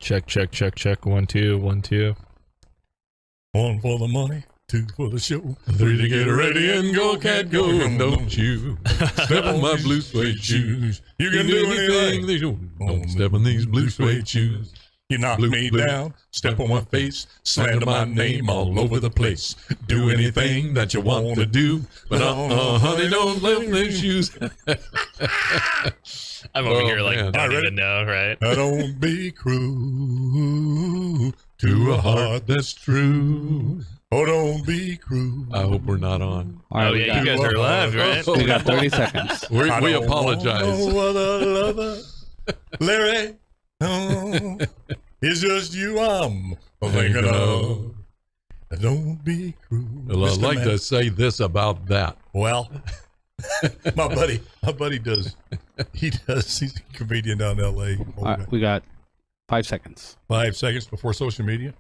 Check, check, check, check. 1, 2, 1, 2. 1 for the money, 2 for the show, 3 to get ready and go, cat, go. Don't you step on my blue suede shoes. You can do anything. Don't step on these blue suede shoes. You knock me down, step on my face, slander my name all over the place. Do anything that you want to do, but honey, don't let me shoes. I'm over here like, man. don't even know, right? Don't be cruel to a heart that's true. Oh, don't be cruel. I hope we're not on. All right, yeah, you guys are live, right? We got 30 seconds. We apologize. No other lover, Larry. Oh, it's just you I'm thinking of. Don't be cruel. Well, I'd like to say this about that. Well, my buddy does. He's a comedian down in L.A. All right, we got 5 seconds 5 seconds before social media.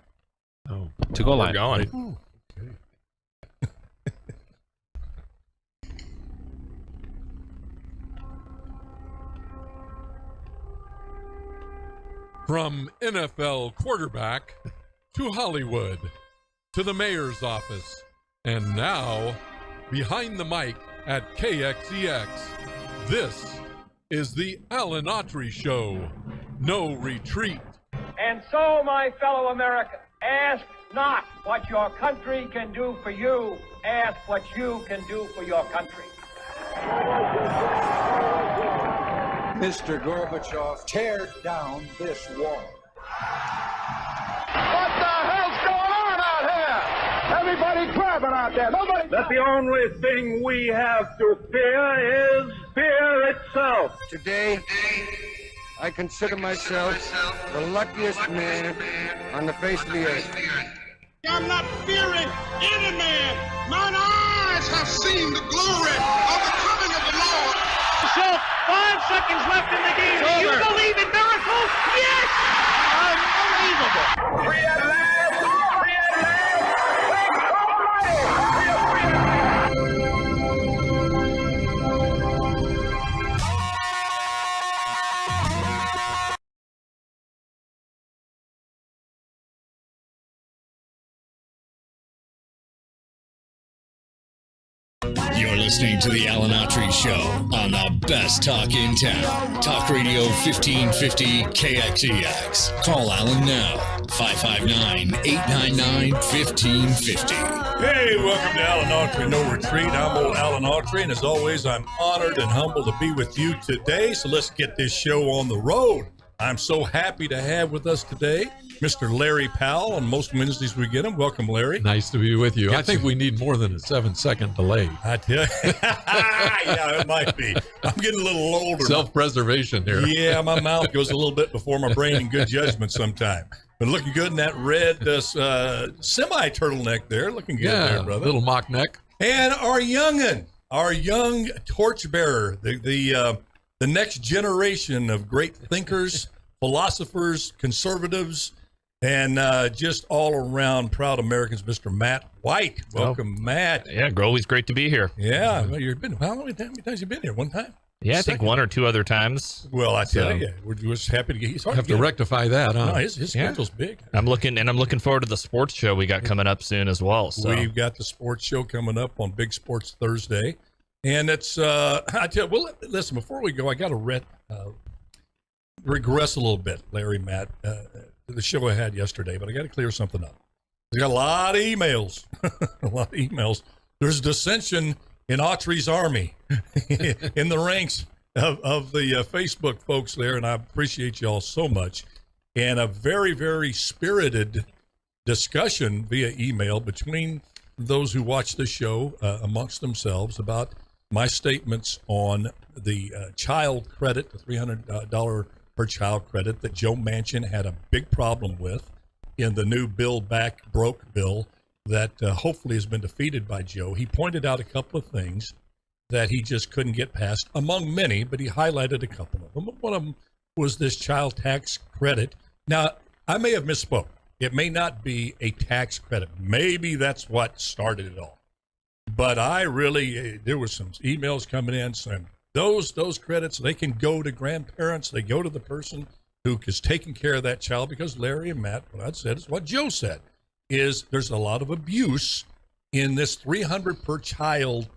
Oh, to go live. We're going. Oh, okay. From NFL quarterback to Hollywood to the mayor's office, and now behind the mic at KXEX, this is the Alan Autry Show. No retreat. And so, my fellow Americans, ask not what your country can do for you, ask what you can do for your country. Mr. Gorbachev, tear down this wall. What the hell's going on out here? Everybody clapping out there. Nobody. That the only thing we have to fear is fear itself. Today, I consider myself the luckiest man on the face of the earth. I'm not fearing any man. Mine eyes have seen the glory of the coming of the Lord. So, 5 seconds left in the game. Do you believe in miracles? Yes! Unbelievable. Free at last! Free at last! Thank Almighty! We are free at You're listening to the Alan Autry Show on the best talk in town. Talk Radio 1550 KXEX. Call Alan now. 559-899-1550. Hey, welcome to Alan Autry No Retreat. I'm old Alan Autry, and as always, I'm honored and humbled to be with you today. So let's get this show on the road. I'm so happy to have with us today Mr. Larry Powell. On most Wednesdays we get him. Welcome, Larry. Nice to be with you. I think we need more than a 7-second delay. I tell you. Yeah, it might be. I'm getting a little older. Self-preservation here. Yeah, my mouth goes a little bit before my brain in good judgment sometime. But looking good in that red semi-turtleneck there. Looking good there, brother. Little mock neck. And our young torchbearer, the next generation of great thinkers, philosophers, conservatives, and just all around proud Americans, Mr. Matt White. Welcome, Matt. Yeah, always great to be here. Yeah, well, you've been. How many times you been here? One time? Yeah, I think 1 or 2 other times. Well, I tell you, we're just happy to get. He's hard Have to rectify that, huh? No, his schedule's big. I'm looking forward to the sports show we got coming up soon as well. So We've got the sports show coming up on Big Sports Thursday, and it's. I tell you, well, listen. Before we go, I got to regress a little bit, Larry, Matt. The show I had yesterday, but I got to clear something up. We got a lot of emails. There's dissension in Autry's army, in the ranks of the Facebook folks there, and I appreciate y'all so much. And a very, very spirited discussion via email between those who watch the show amongst themselves about my statements on the child credit, the $300 per child credit that Joe Manchin had a big problem with in the new Build Back Broke bill that hopefully has been defeated by Joe. He pointed out a couple of things that he just couldn't get past, among many, but he highlighted a couple of them. One of them was this child tax credit. Now, I may have misspoke. It may not be a tax credit. Maybe that's what started it all. But I really, there were some emails coming in saying those credits, they can go to grandparents. They go to the person who is taking care of that child, because Larry and Matt, what I'd said is what Joe said, is there's a lot of abuse in this $300 per child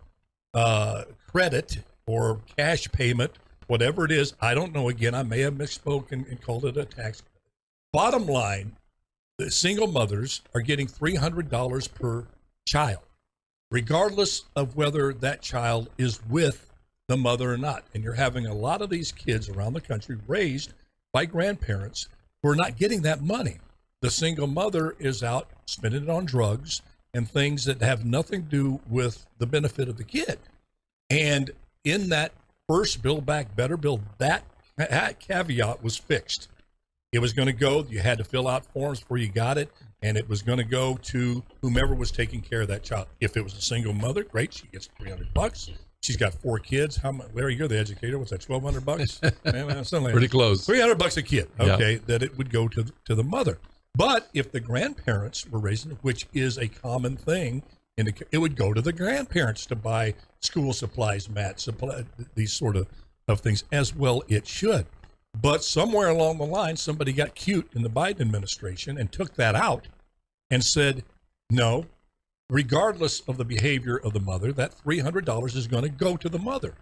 credit or cash payment, whatever it is. I don't know. Again, I may have misspoken and called it a tax credit. Bottom line, the single mothers are getting $300 per child, regardless of whether that child is with the mother or not. And you're having a lot of these kids around the country raised by grandparents who are not getting that money. The single mother is out spending it on drugs and things that have nothing to do with the benefit of the kid. And in that first Build Back Better bill, that caveat was fixed. It was going to go, you had to fill out forms before you got it, and it was going to go to whomever was taking care of that child. If it was a single mother, great, she gets $300. She's got 4 kids. How much? Larry, you're the educator. What's that? $1,200? Pretty close. $300 a kid. Okay, Yeah. that it would go to the mother. But if the grandparents were raising it, which is a common thing, it would go to the grandparents to buy school supplies, mat supply, these sort of things, as well it should. But somewhere along the line, somebody got cute in the Biden administration and took that out and said, no, regardless of the behavior of the mother, that $300 is going to go to the mother.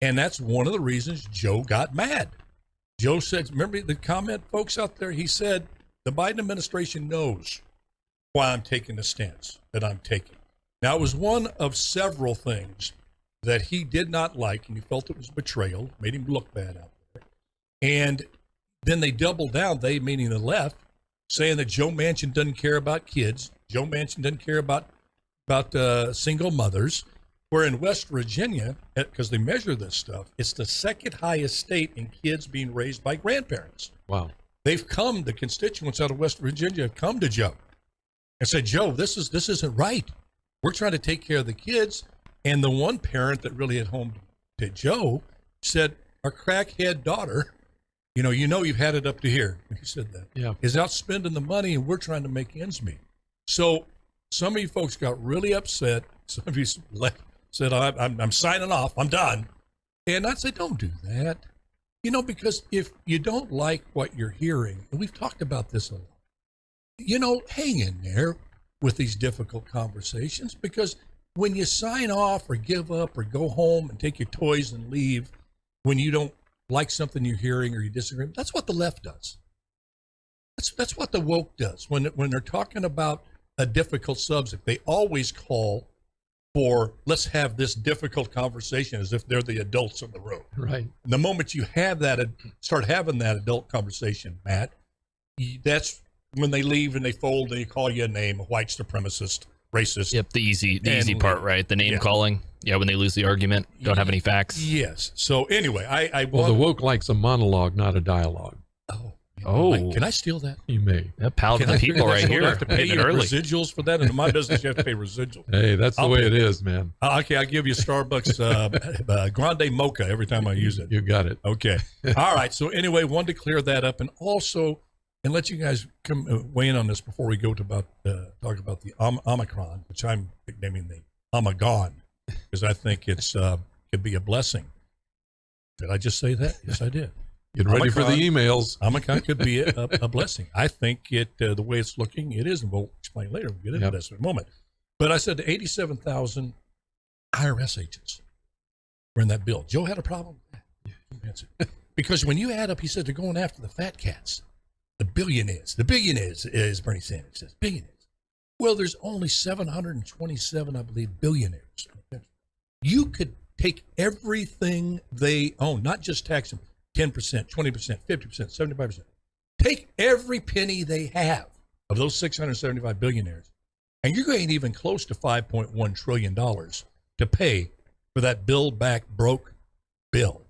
And that's one of the reasons Joe got mad. Joe said, remember the comment, folks out there? He said, the Biden administration knows why I'm taking the stance that I'm taking. Now, it was one of several things that he did not like, and he felt it was betrayal, made him look bad out there. And then they doubled down, they meaning the left, saying that Joe Manchin doesn't care about kids. Joe Manchin doesn't care about single mothers. Where in West Virginia, because they measure this stuff, it's the second highest state in kids being raised by grandparents. Wow. They've come, the constituents out of West Virginia have come to Joe and said, Joe, this isn't right. We're trying to take care of the kids. And the one parent that really hit home to Joe said, our crackhead daughter, you've had it up to here. He said that. Yeah. Is out spending the money, and we're trying to make ends meet. So some of you folks got really upset. Some of you said, I'm signing off. I'm done. And I'd say, don't do that. Because if you don't like what you're hearing, and we've talked about this a lot, hang in there with these difficult conversations, because when you sign off or give up or go home and take your toys and leave when you don't like something you're hearing or you disagree, that's what the left does. That's what the woke does. When they're talking about a difficult subject, they always call for, let's have this difficult conversation as if they're the adults in the room. Right. The moment you have start having that adult conversation, Matt, that's when they leave and they fold and they call you a name, a white supremacist, racist. Yep, the easy part, right? The name calling. Yeah, when they lose the argument, don't have any facts. Yes. So anyway, the woke likes a monologue, not a dialogue. Oh, can I steal that? You may. That pal to the people right here. You have to pay Hitting it your early. residuals for that. And in my business, you have to pay residuals. Hey, that's the way it is, man. Okay, I'll give you Starbucks Grande Mocha every time I use it. You got it. Okay. All right. So anyway, wanted to clear that up, and also, and let you guys come weigh in on this before we go to talk about the Omicron, which I'm nicknaming the Omegon, because I think it's could be a blessing. Did I just say that? Yes, I did. Get ready for the emails. Omicron could be a blessing. I think the way it's looking, it is, and we'll explain later. We'll get into this in a moment. But I said the 87,000 IRS agents were in that bill. Joe had a problem with that. Because when you add up, he said they're going after the fat cats, the billionaires. The billionaires, as Bernie Sanders says, billionaires. Well, there's only 727, I believe, billionaires. You could take everything they own, not just tax them, 10%, 20%, 50%, 75%. Take every penny they have of those 675 billionaires, and you're going even close to $5.1 trillion to pay for that Build Back Broke bill.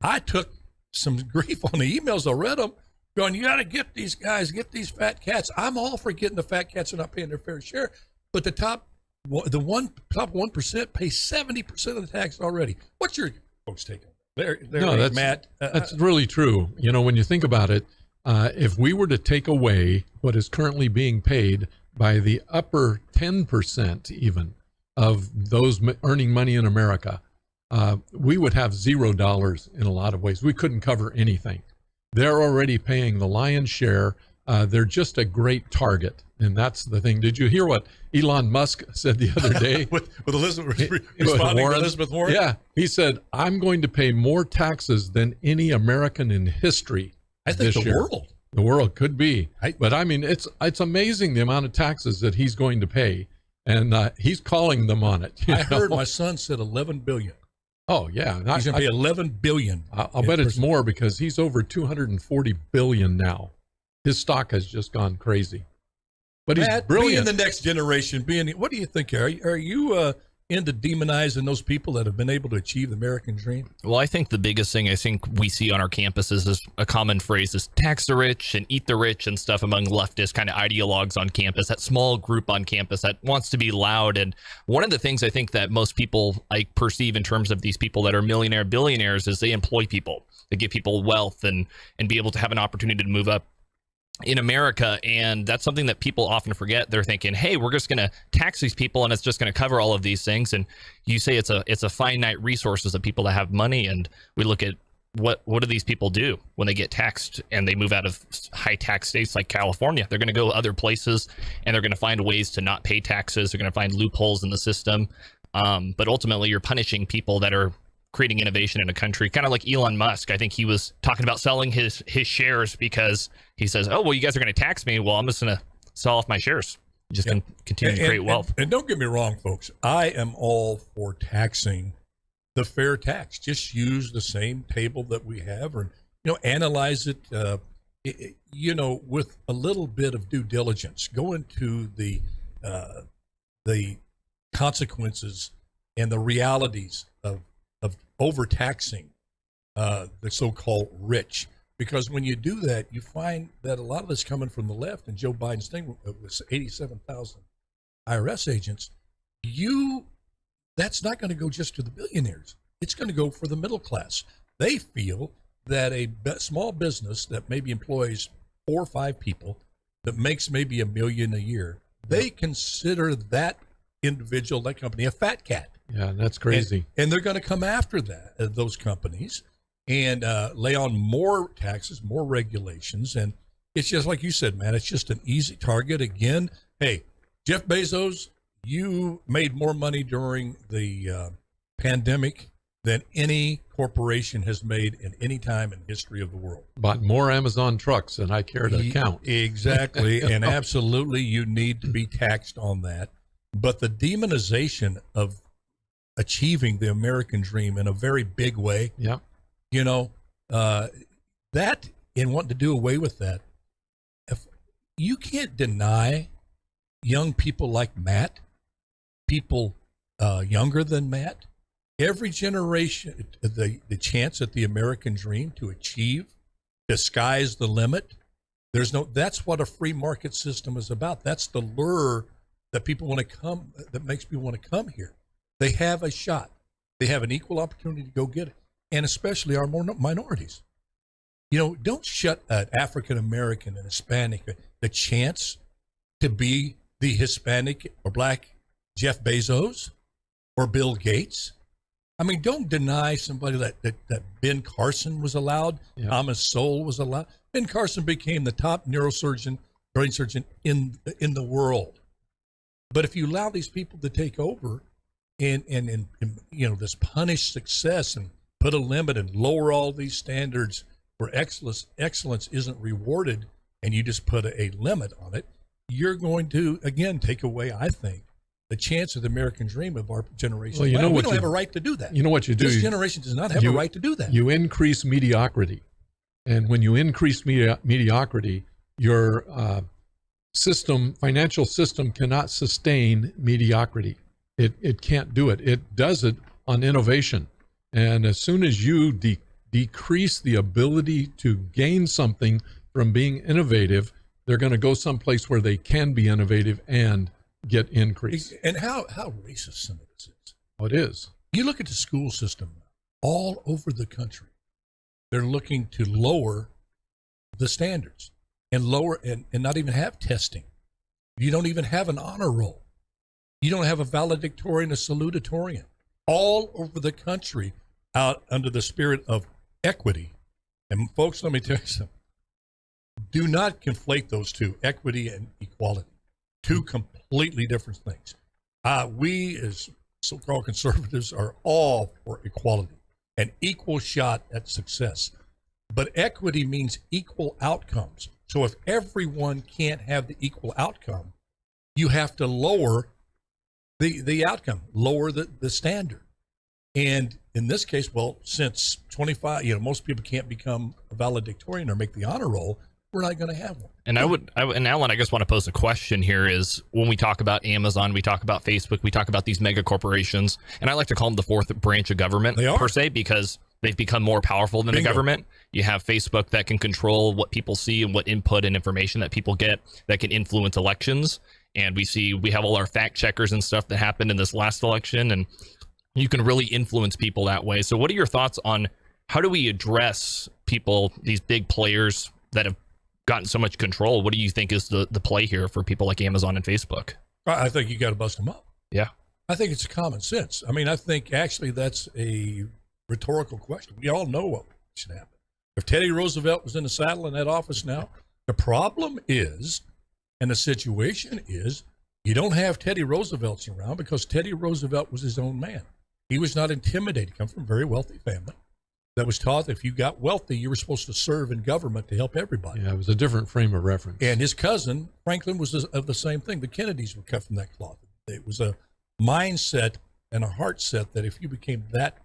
I took some grief on the emails. I read them, going, you got to get these guys, get these fat cats. I'm all for getting the fat cats and not paying their fair share, but the top 1% pay 70% of the tax already. What's your folks taking? No, Matt. That's really true. When you think about it, if we were to take away what is currently being paid by the upper 10% even of those earning money in America, we would have $0 in a lot of ways. We couldn't cover anything. they're already paying the lion's share. They're just a great target. And that's the thing. Did you hear what Elon Musk said the other day? with Elizabeth, responding to Elizabeth Warren? Yeah. He said, I'm going to pay more taxes than any American in history. I think the world. The world could be. But I mean, it's amazing the amount of taxes that he's going to pay. And he's calling them on it. I heard my son said 11 billion. Oh, yeah. He's going to pay 11 billion. I'll bet it's more because he's over 240 billion now. His stock has just gone crazy. But he's brilliant. Being the next generation, what do you think? Are you into demonizing those people that have been able to achieve the American dream? Well, I think the biggest thing I think we see on our campuses is a common phrase is tax the rich and eat the rich and stuff among leftist kind of ideologues on campus, that small group on campus that wants to be loud. And one of the things I think that most people I perceive in terms of these people that are billionaires is they employ people. They give people wealth and be able to have an opportunity to move up in America, and that's something that people often forget. They're thinking, hey, we're just going to tax these people and it's just going to cover all of these things. And you say it's a finite resources of people that have money, and we look at what do these people do when they get taxed and they move out of high tax states like California? They're going to go other places and they're going to find ways to not pay taxes. They're going to find loopholes in the system. But ultimately you're punishing people that are creating innovation in a country, kind of like Elon Musk. I think he was talking about selling his shares because he says, oh, well, you guys are going to tax me. Well, I'm just going to sell off my shares. Just continue to create wealth. And don't get me wrong, folks. I am all for taxing the fair tax. Just use the same table that we have, or analyze it, with a little bit of due diligence. Go into the consequences and the realities of overtaxing the so-called rich, because when you do that, you find that a lot of this coming from the left. And Joe Biden's thing was 87,000 IRS agents. That's not going to go just to the billionaires. It's going to go for the middle class. They feel that a small business that maybe employs 4 or 5 people that makes maybe $1 million a year, they consider that individual, that company, a fat cat. Yeah, that's crazy. And they're going to come after those companies and lay on more taxes, more regulations. And it's just like you said, man, it's just an easy target. Again, hey, Jeff Bezos, you made more money during the pandemic than any corporation has made in any time in history of the world. Bought more Amazon trucks than I care to count. Exactly. And absolutely, you need to be taxed on that. But the demonization of achieving the American dream in a very big way, that and wanting to do away with that, if you can't deny young people like Matt, people younger than Matt, every generation, the chance at the American dream to achieve, the sky's the limit. That's what a free market system is about. That's the lure that people want to come, that makes people want to come here. They have a shot. They have an equal opportunity to go get it, and especially our minorities. Don't shut an African American and Hispanic the chance to be the Hispanic or Black Jeff Bezos or Bill Gates. I mean, don't deny somebody that Ben Carson was allowed, Thomas Sowell was allowed. Ben Carson became the top neurosurgeon, brain surgeon in the world. But if you allow these people to take over and this punish success and put a limit and lower all these standards where excellence isn't rewarded, and you just put a limit on it, you're going to, again, take away, I think, the chance of the American dream of our generation. Well, we don't have a right to do that. You know what you do? This generation does not have a right to do that. You increase mediocrity. And when you increase mediocrity, your financial system cannot sustain mediocrity. It can't do it. It does it on innovation. And as soon as you decrease the ability to gain something from being innovative, they're going to go someplace where they can be innovative and get increase. And how racist some of this is. Oh, it is. You look at the school system all over the country. They're looking to lower the standards and lower and not even have testing. You don't even have an honor roll. You don't have a valedictorian, a salutatorian. All over the country, out under the spirit of equity, And folks, let me tell you something. Do not conflate those two, equity and equality. Two completely different things. We as so-called conservatives are all for equality, an equal shot at success. But equity means equal outcomes. So if everyone can't have the equal outcome, you have to lower the outcome, lower the standard. And in this case, well, since 25, most people can't become a valedictorian or make the honor roll, we're not going to have one. And and Alan, I just want to pose a question here is when we talk about Amazon, we talk about Facebook, we talk about these mega corporations, and I like to call them the fourth branch of government per se, because they've become more powerful than the government. You have Facebook that can control what people see and what input and information that people get that can influence elections. And we have all our fact checkers and stuff that happened in this last election, and you can really influence people that way. So what are your thoughts on how do we address people, these big players that have gotten so much control? What do you think is the play here for people like Amazon and Facebook? I think you got to bust them up. Yeah. I think it's common sense. I mean, I think actually that's a rhetorical question. We all know what should happen. If Teddy Roosevelt was in the saddle in that office now, the problem is, and the situation is, you don't have Teddy Roosevelt's around because Teddy Roosevelt was his own man. He was not intimidated. He comes from a very wealthy family that was taught that if you got wealthy, you were supposed to serve in government to help everybody. Yeah, it was a different frame of reference. And his cousin, Franklin, was of the same thing. The Kennedys were cut from that cloth. It was a mindset and a heart set that if you became that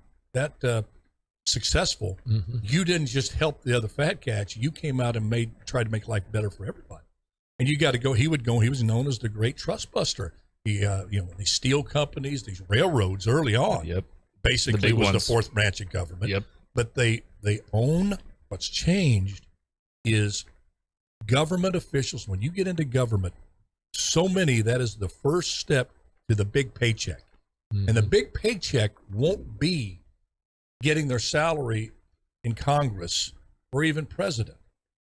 successful, you didn't just help the other fat cats. You came out and tried to make life better for everybody. And you got to go. He was known as the great trust buster. He, these steel companies, these railroads early on, basically was the fourth branch of government. Yep. But they own. What's changed is government officials. When you get into government, so many, that is the first step to the big paycheck. And the big paycheck won't be getting their salary in Congress or even president.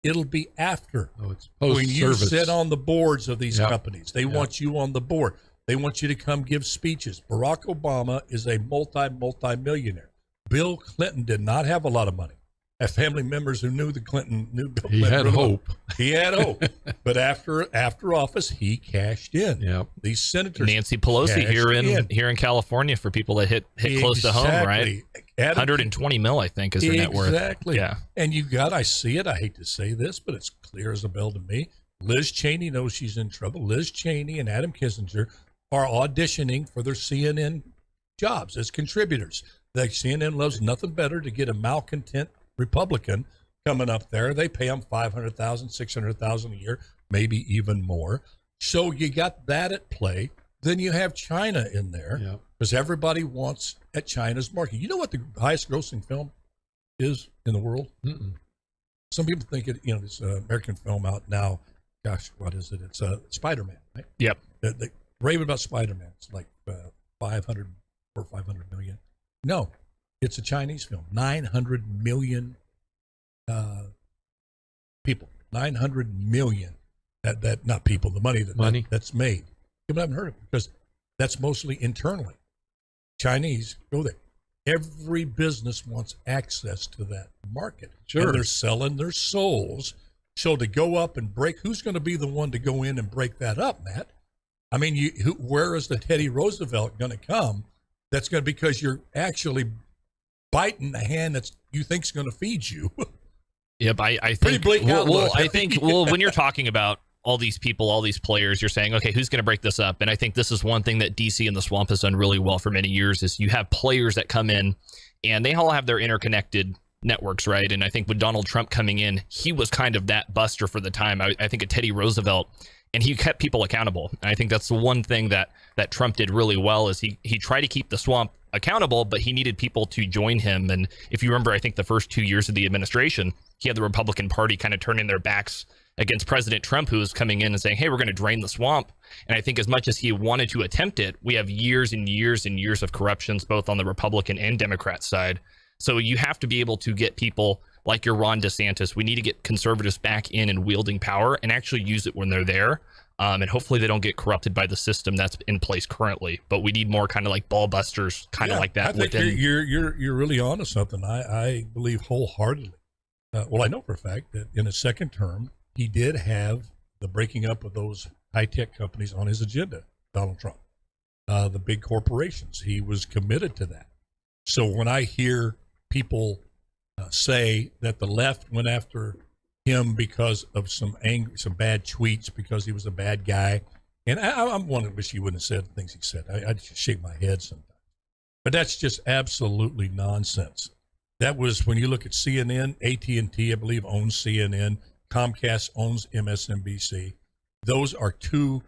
It'll be after. It's when you sit on the boards of these companies. They want you on the board. They want you to come give speeches. Barack Obama is a multi-millionaire. Bill Clinton did not have a lot of money. I have family members who knew Bill Clinton. He had hope. He had hope. But after office, he cashed in. Yep. These senators. Nancy Pelosi here in California, for people that hit close to home, right? 120 mil, I think, is her net worth. Exactly. Yeah. And I see it. I hate to say this, but it's clear as a bell to me. Liz Cheney knows she's in trouble. Liz Cheney and Adam Kinzinger are auditioning for their CNN jobs as contributors. The CNN loves nothing better to get a malcontent Republican coming up there. They pay them $500,000, $600,000 a year, maybe even more. So you got that at play. Then you have China in there because everybody wants at China's market. You know what the highest grossing film is in the world? Some people think this American film out now. Gosh, what is it? It's Spider-Man, right? Yep. The raving about Spider-Man. It's like 500 or 500 million. No, it's a Chinese film. 900 million people. 900 million. That not people. The money that's made. People haven't heard of it because that's mostly internally. Chinese go there. Every business wants access to that market. Sure. And they're selling their souls. So to go up and break, who's going to be the one to go in and break that up, Matt? I mean, where is the Teddy Roosevelt going to come? That's going to, because you're actually biting the hand that you think's going to feed you. Yep, I think. Pretty bleak outlook. I think. When you're talking about all these people, all these players, you're saying, okay, who's going to break this up? And I think this is one thing that DC and the Swamp has done really well for many years is you have players that come in and they all have their interconnected networks, right? And I think with Donald Trump coming in, he was kind of that buster for the time. I think of Teddy Roosevelt, and he kept people accountable. And I think that's the one thing that Trump did really well is he tried to keep the Swamp accountable, but he needed people to join him. And if you remember, I think the first 2 years of the administration, he had the Republican Party kind of turning their backs against President Trump, who was coming in and saying, hey, we're going to drain the swamp. And I think as much as he wanted to attempt it, we have years and years and years of corruptions, both on the Republican and Democrat side. So you have to be able to get people like your Ron DeSantis. We need to get conservatives back in and wielding power and actually use it when they're there. And hopefully they don't get corrupted by the system that's in place currently. But we need more kind of like ball busters, kind of like that. I think you're really onto something. I believe wholeheartedly I know for a fact that in his second term, he did have the breaking up of those high-tech companies on his agenda, Donald Trump. The big corporations, he was committed to that. So when I hear people say that the left went after him because of some bad tweets, because he was a bad guy, and I'm one of wish he wouldn't have said the things he said. I just shake my head sometimes. But that's just absolutely nonsense. That was when you look at CNN, AT&T, I believe, owns CNN. Comcast owns MSNBC. Those are two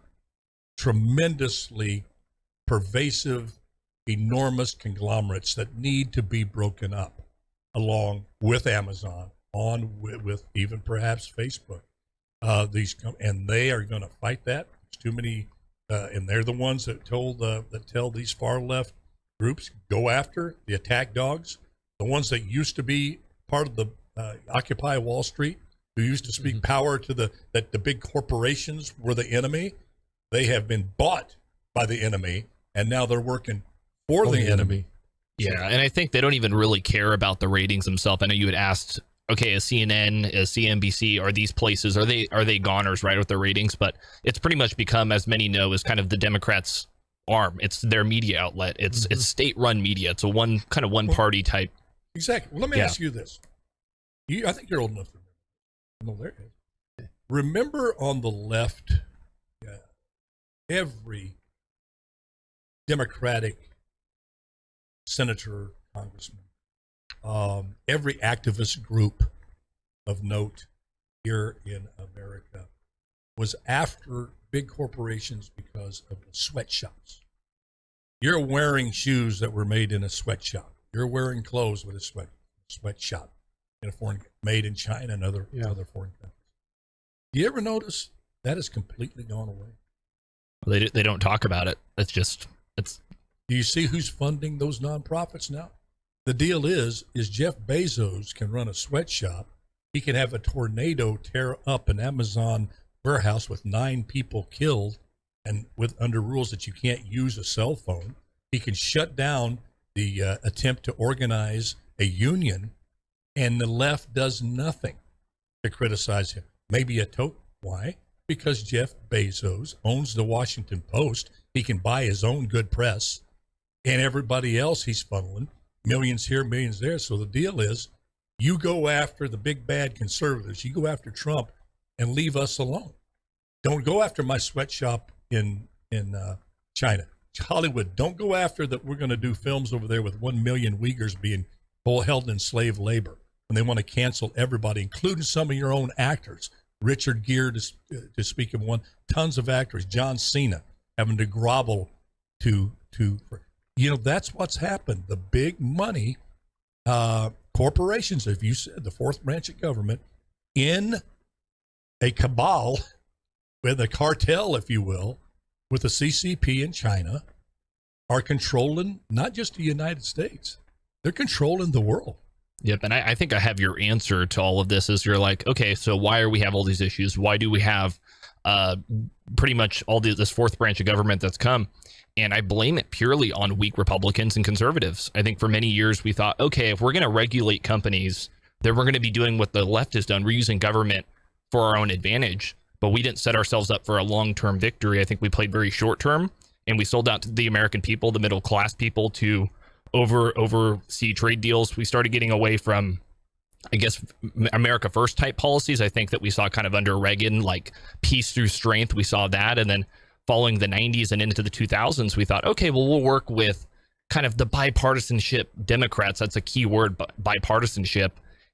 tremendously pervasive, enormous conglomerates that need to be broken up, along with Amazon, with even perhaps Facebook. And they are going to fight that. There's too many, and they're the ones that tell these far left groups go after the attack dogs, the ones that used to be part of the Occupy Wall Street, who used to speak power to that the big corporations were the enemy. They have been bought by the enemy, and now they're working for the enemy. Yeah, and I think they don't even really care about the ratings themselves. I know you had asked, okay, is CNN, is CNBC, are these places, are they goners, right, with their ratings? But it's pretty much become, as many know, is kind of the Democrats' arm. It's their media outlet. It's state-run media. It's a one party type. Exactly. Well, let me ask you this. I think you're old enough to remember. No, there it is. Remember on the left, every Democratic senator, congressman, every activist group of note here in America was after big corporations because of the sweatshops. You're wearing shoes that were made in a sweatshop. You're wearing clothes with a sweatshop in a made in China and other foreign countries. Do you ever notice that has completely gone away? They don't talk about it. It's. Do you see who's funding those nonprofits now? The deal is Jeff Bezos can run a sweatshop. He can have a tornado tear up an Amazon warehouse with 9 people killed, and under rules that you can't use a cell phone. He can shut down the attempt to organize a union, and the left does nothing to criticize him. Maybe why? Because Jeff Bezos owns the Washington Post. He can buy his own good press, and everybody else he's funneling millions here, millions there. So the deal is, you go after the big bad conservatives. You go after Trump and leave us alone. Don't go after my sweatshop in China. Hollywood, don't go after that. We're going to do films over there with 1 million Uyghurs being held in slave labor, when they want to cancel everybody, including some of your own actors. Richard Gere, to speak of one, tons of actors. John Cena having to grovel to that's what's happened. The big money corporations, if you said the fourth branch of government, in a cabal with a cartel, if you will, with the CCP in China, are controlling not just the United States, they're controlling the world. Yep, and I think I have your answer to all of this. Is you're like, okay, so why are we have all these issues? Why do we have pretty much all this fourth branch of government that's come? And I blame it purely on weak Republicans and conservatives. I think for many years we thought, okay, if we're going to regulate companies, then we're going to be doing what the left has done. We're using government for our own advantage, but we didn't set ourselves up for a long-term victory. I think we played very short-term, and we sold out to the American people, the middle-class people, to oversee trade deals. We started getting away from, I guess, America First type policies. I think that we saw kind of under Reagan, like peace through strength. We saw that. And then following the 90s and into the 2000s, we thought, okay, well, we'll work with kind of the bipartisanship Democrats. That's a key word, bipartisanship.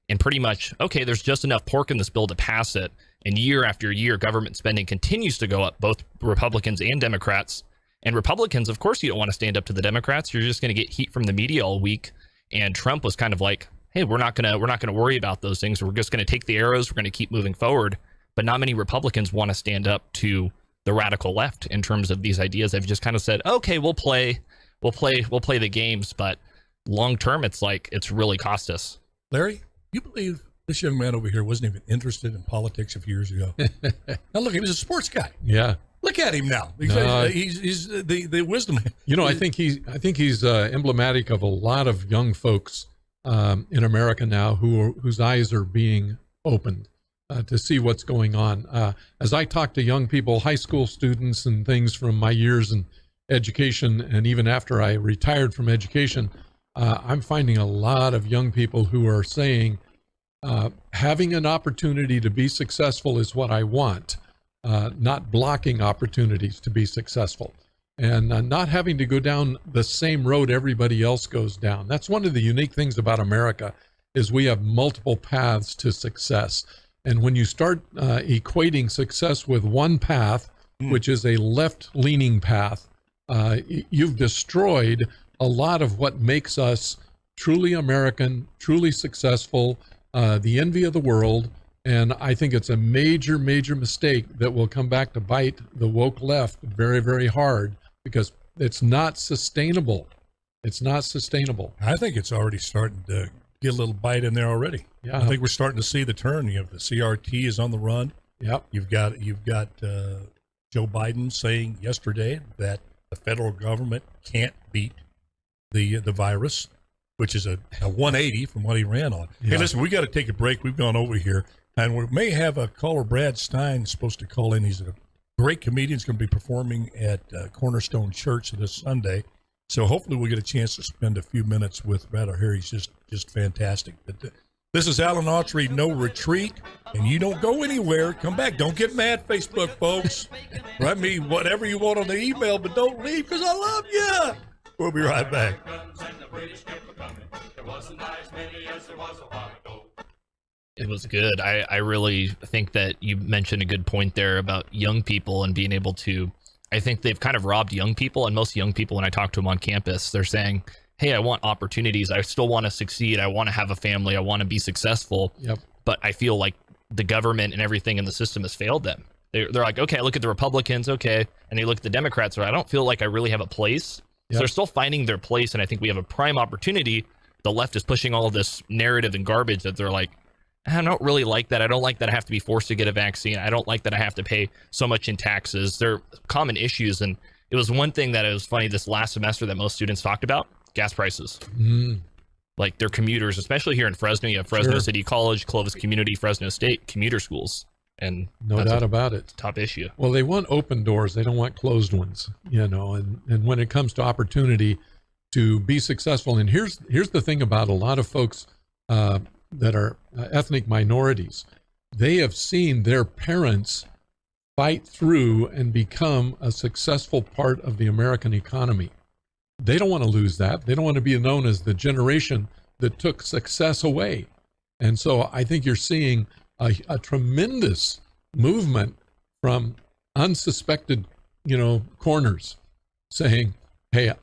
And pretty much, okay, there's just enough pork in this bill to pass it. And year after year, government spending continues to go up, both Republicans and Democrats. And Republicans, of course, you don't want to stand up to the Democrats. You're just going to get heat from the media all week. And Trump was kind of like, hey, we're not going to worry about those things. We're just going to take the arrows. We're going to keep moving forward. But not many Republicans want to stand up to the radical left in terms of these ideas. They've just kind of said, okay, we'll play the games. But long term, it's like, it's really cost us. Larry, you believe this young man over here wasn't even interested in politics a few years ago? Now look, he was a sports guy. Yeah. Look at him now. He's the wisdom. I think he's emblematic of a lot of young folks in America now whose eyes are being opened to see what's going on. As I talk to young people, high school students and things from my years in education, and even after I retired from education, I'm finding a lot of young people who are saying, having an opportunity to be successful is what I want, not blocking opportunities to be successful, and not having to go down the same road everybody else goes down. That's one of the unique things about America, is we have multiple paths to success. And when you start equating success with one path, which is a left-leaning path, you've destroyed a lot of what makes us truly American, truly successful, the envy of the world. And I think it's a major, major mistake that will come back to bite the woke left very, very hard, because it's not sustainable. It's not sustainable. I think it's already starting to get a little bite in there already. Yeah. I think we're starting to see the turn. You have the CRT is on the run. Yep. You've got Joe Biden saying yesterday that the federal government can't beat the virus, which is a 180 from what he ran on. Yeah. Hey, listen, we got to take a break. We've gone over here, and we may have a caller. Brad Stein supposed to call in. He's a great comedian. He's going to be performing at Cornerstone Church this Sunday. So hopefully we'll get a chance to spend a few minutes with Brad O'Hare. He's just fantastic. But this is Alan Autry, No Retreat, and you don't go anywhere. Come back. Don't get mad, Facebook folks. Write me whatever you want on the email, but don't leave, because I love you. We'll be right back. It was good. I really think that you mentioned a good point there about young people and being able to, I think they've kind of robbed young people, and most young people, when I talk to them on campus, they're saying, hey, I want opportunities. I still want to succeed. I want to have a family. I want to be successful. Yep. But I feel like the government and everything in the system has failed them. They're like, okay, I look at the Republicans, okay, and they look at the Democrats, I don't feel like I really have a place. Yep. So they're still finding their place, and I think we have a prime opportunity. The left is pushing all of this narrative and garbage that they're like, I don't really like that. I don't like that I have to be forced to get a vaccine. I don't like that I have to pay so much in taxes. They're common issues, and it was one thing that it was funny this last semester that most students talked about, gas prices. Like their commuters, especially here in Fresno, you have Fresno City College, Clovis Community, Fresno State commuter schools. And no doubt about it. Top issue. Well, they want open doors. They don't want closed ones, you know, and when it comes to opportunity to be successful, and here's the thing about a lot of folks that are ethnic minorities, they have seen their parents fight through and become a successful part of the American economy. They don't want to lose that. They don't want to be known as the generation that took success away. And so I think you're seeing a tremendous movement from unsuspected, corners saying, hey,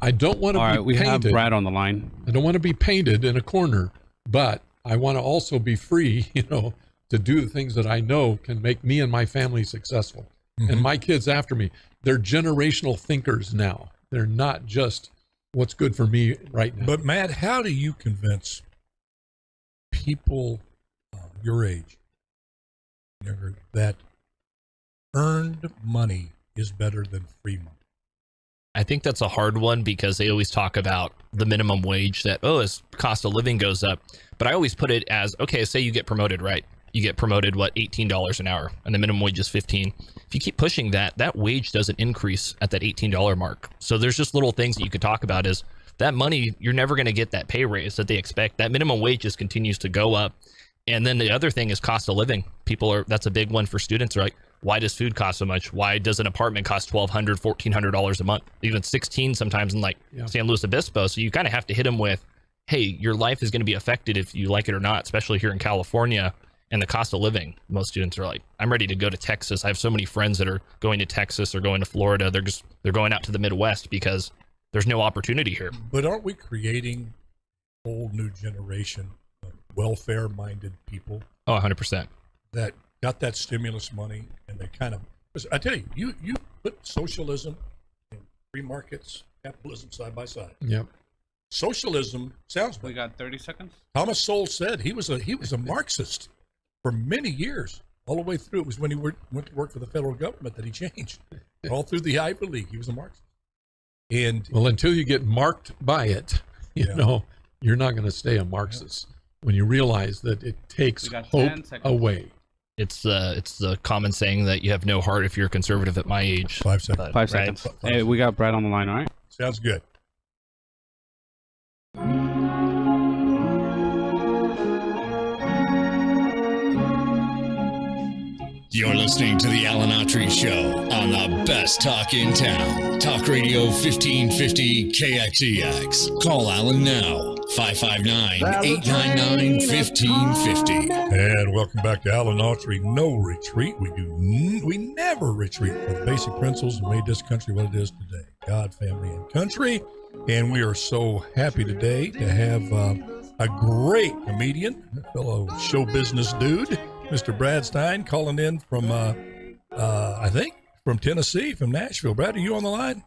I don't want to be painted. We have Brad on the line. I don't want to be painted in a corner, but I want to also be free, to do the things that I know can make me and my family successful. And my kids after me. They're generational thinkers now. They're not just what's good for me right now. But Matt, how do you convince people your age that earned money is better than free money? I think that's a hard one, because they always talk about the minimum wage, that, as cost of living goes up. But I always put it as, okay, say you get promoted, right? You get promoted, $18 an hour, and the minimum wage is $15. If you keep pushing that wage doesn't increase at that $18 mark. So there's just little things that you could talk about, is that money, you're never going to get that pay raise that they expect. That minimum wage just continues to go up. And then the other thing is cost of living. That's a big one for students. They're like, why does food cost so much? Why does an apartment cost $1,200, $1,400 a month? Even $16 sometimes in San Luis Obispo. So you kind of have to hit them with, hey, your life is going to be affected if you like it or not, especially here in California. And the cost of living, most students are like, I'm ready to go to Texas. I have so many friends that are going to Texas or going to Florida. They're going out to the Midwest because there's no opportunity here. But aren't we creating a whole new generation of welfare-minded people? Oh, 100%. That got that stimulus money, and they kind of, I tell you, you put socialism and free markets, capitalism side by side. Yep. Socialism sounds. We got 30 seconds. Thomas Sowell said he was a Marxist for many years, all the way through. It was when he went to work for the federal government that he changed. All through the Ivy League, he was a Marxist. And well, until you get marked by it, you know, you're not going to stay a Marxist when you realize that it takes We got hope 10 seconds. away. It's the common saying that you have no heart if you're a conservative at my age. 5 seconds. 5 seconds. Right. Hey, we got Brad on the line, all right? Sounds good. You're listening to the Alan Autry Show on the best talk in town. Talk Radio 1550 KXEX. Call Alan now. 559-899-1550. And welcome back to Alan Autry. No retreat. We never retreat from the basic principles that made this country what it is today. God, family, and country. And we are so happy today to have a great comedian, a fellow show business dude, Mr. Brad Stein, calling in from, I think, from Tennessee, from Nashville. Brad, are you on the line?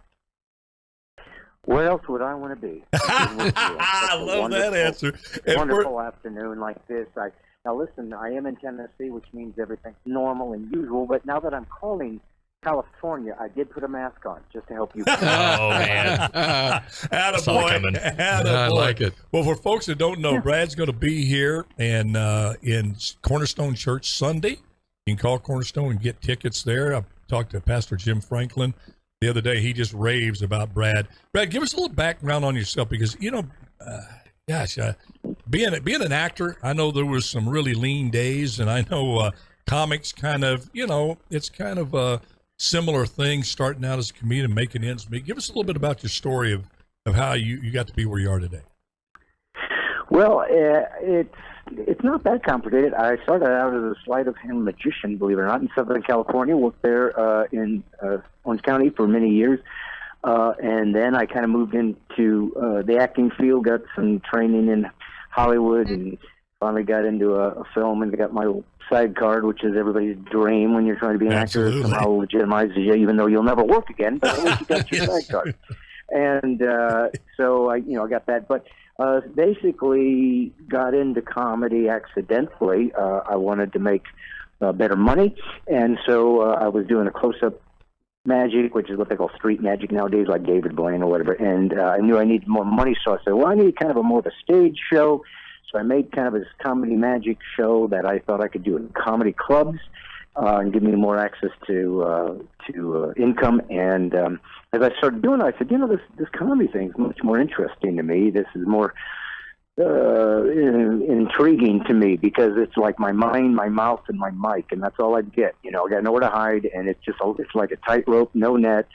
Where else would I want to be? I love that answer. And Wonderful afternoon like this. Now listen, I am in Tennessee, which means everything's normal and usual. But now that I'm calling California, I did put a mask on just to help you. Oh, man. Attaboy. I like it. Well, for folks that don't know, Brad's going to be here and in Cornerstone Church Sunday. You can call Cornerstone and get tickets there. I talked to Pastor Jim Franklin the other day. He just raves about Brad. Brad, give us a little background on yourself because, you know, being an actor, I know there was some really lean days, and I know comics kind of, you know, it's kind of a similar thing starting out as a comedian and making ends meet. Give us a little bit about your story of how you got to be where you are today. Well, it's not that complicated. I started out as a sleight of hand magician, believe it or not, in Southern California. Worked there in Orange County for many years. And then I kind of moved into the acting field, got some training in Hollywood, and finally got into a film and got my side card, which is everybody's dream when you're trying to be an actor. Somehow legitimizes you, even though you'll never work again, but at least you got your side card. And so I got that. But basically got into comedy accidentally. I wanted to make better money, and so I was doing a close-up magic, which is what they call street magic nowadays, like David Blaine or whatever. And I knew I needed more money, so I said, well, I need kind of more of a stage show. So I made kind of this comedy magic show that I thought I could do in comedy clubs and give me more access to income. And as I started doing it, I said, this comedy thing is much more interesting to me. This is more intriguing to me because it's like my mind, my mouth, and my mic, and that's all I get. I got nowhere to hide, and it's like a tightrope, no net.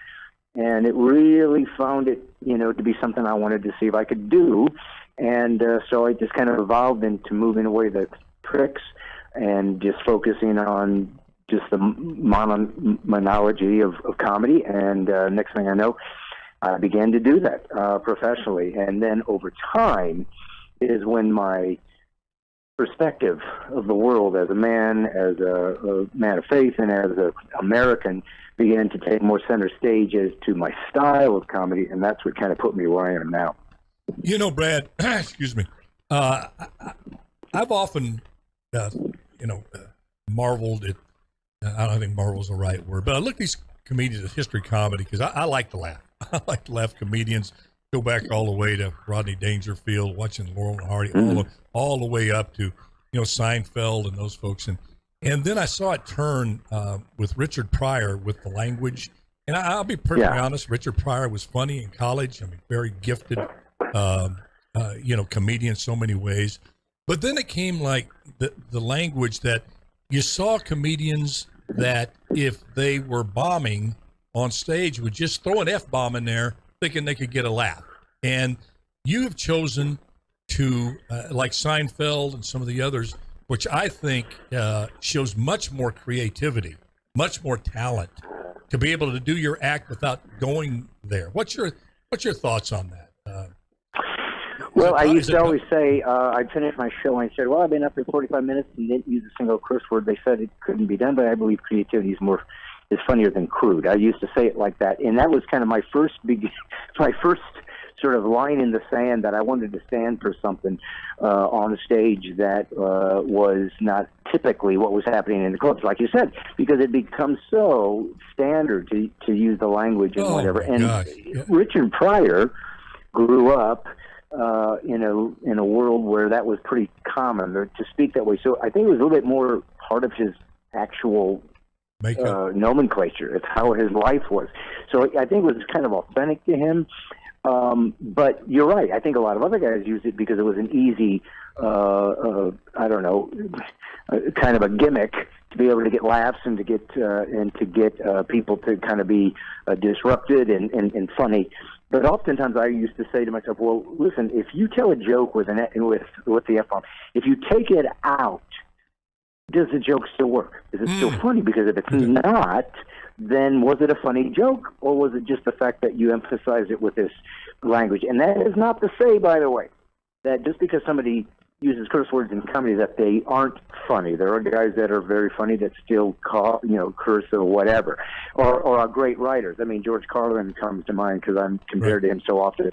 And it really found it, to be something I wanted to see if I could do. And so I just kind of evolved into moving away the tricks and just focusing on just the monology of comedy. And next thing I know, I began to do that professionally. And then over time is when my perspective of the world as a man of faith, and as an American began to take more center stage as to my style of comedy. And that's what kind of put me where I am now. Brad, excuse me. I've often, marveled at, I don't think marvel's the right word, but I look at these comedians at history comedy because I like to laugh. I like to laugh. Comedians go back all the way to Rodney Dangerfield, watching Laurel and Hardy, all the way up to, Seinfeld and those folks. And then I saw it turn with Richard Pryor with the language. And I'll be perfectly honest, Richard Pryor was funny in college. I mean, very gifted, comedian in so many ways. But then it came like the language that you saw comedians that if they were bombing on stage would just throw an F-bomb in there thinking they could get a laugh. And you have chosen to, like Seinfeld and some of the others, which I think shows much more creativity, much more talent to be able to do your act without going there. What's your thoughts on that? Well, I used to always say, I'd finish my show and I said, well, I've been up here 45 minutes and didn't use a single curse word. They said it couldn't be done, but I believe creativity is funnier than crude. I used to say it like that. And that was kind of my first sort of line in the sand, that I wanted to stand for something on stage that was not typically what was happening in the clubs, like you said, because it becomes so standard to use the language and whatever. And Richard Pryor grew up in a world where that was pretty common to speak that way. So I think it was a little bit more part of his actual nomenclature. It's how his life was. So I think it was kind of authentic to him. But you're right. I think a lot of other guys used it because it was an easy, I don't know, kind of a gimmick to be able to get laughs and to get people to kind of be disrupted and funny. But oftentimes I used to say to myself, well, listen, if you tell a joke with the F-bomb, if you take it out, does the joke still work? Is it still funny? Because if it's not, then was it a funny joke, or was it just the fact that you emphasized it with this language? And that is not to say, by the way, that just because somebody uses curse words in comedy that they aren't funny. There are guys that are very funny that still curse or whatever, or are great writers. I mean, George Carlin comes to mind because I'm compared to him so often.